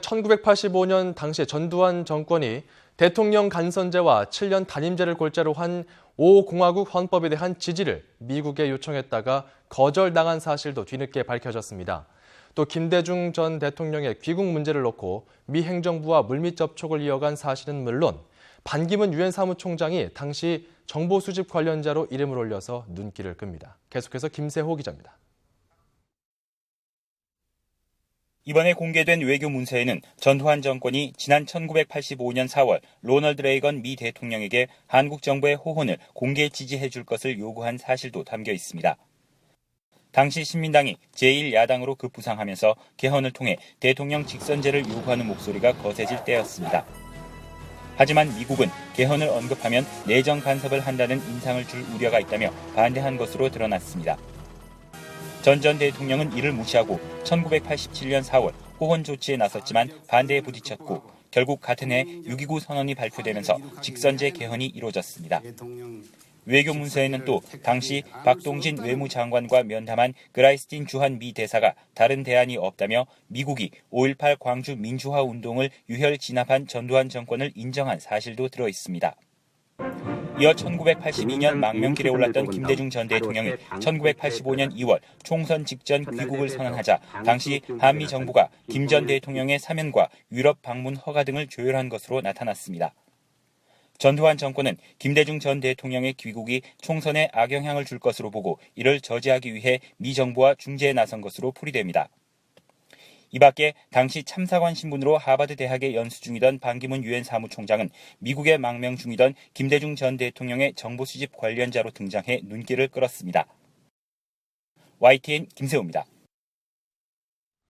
1985년 당시 전두환 정권이 대통령 간선제와 7년 단임제를 골자로 한 5공화국 헌법에 대한 지지를 미국에 요청했다가 거절당한 사실도 뒤늦게 밝혀졌습니다. 또 김대중 전 대통령의 귀국 문제를 놓고 미 행정부와 물밑 접촉을 이어간 사실은 물론 반기문 유엔 사무총장이 당시 정보 수집 관련자로 이름을 올려서 눈길을 끕니다. 계속해서 김세호 기자입니다. 이번에 공개된 외교 문서에는 전두환 정권이 지난 1985년 4월 로널드 레이건 미 대통령에게 한국 정부의 호언을 공개 지지해 줄 것을 요구한 사실도 담겨 있습니다. 당시 신민당이 제1야당으로 급부상하면서 개헌을 통해 대통령 직선제를 요구하는 목소리가 거세질 때였습니다. 하지만 미국은 개헌을 언급하면 내정 간섭을 한다는 인상을 줄 우려가 있다며 반대한 것으로 드러났습니다. 전 대통령은 이를 무시하고 1987년 4월 호언 조치에 나섰지만 반대에 부딪혔고 결국 같은 해 6.29 선언이 발표되면서 직선제 개헌이 이루어졌습니다. 외교 문서에는 또 당시 박동진 외무장관과 면담한 그라이스틴 주한 미 대사가 다른 대안이 없다며 미국이 5.18 광주 민주화 운동을 유혈 진압한 전두환 정권을 인정한 사실도 들어 있습니다. 이어 1982년 망명길에 올랐던 김대중 전 대통령이 1985년 2월 총선 직전 귀국을 선언하자 당시 한미 정부가 김 전 대통령의 사면과 유럽 방문 허가 등을 조율한 것으로 나타났습니다. 전두환 정권은 김대중 전 대통령의 귀국이 총선에 악영향을 줄 것으로 보고 이를 저지하기 위해 미 정부와 중재에 나선 것으로 풀이됩니다. 이 밖에 당시 참사관 신분으로 하버드 대학에 연수 중이던 반기문 유엔 사무총장은 미국에 망명 중이던 김대중 전 대통령의 정보 수집 관련자로 등장해 눈길을 끌었습니다. YTN 김세호입니다.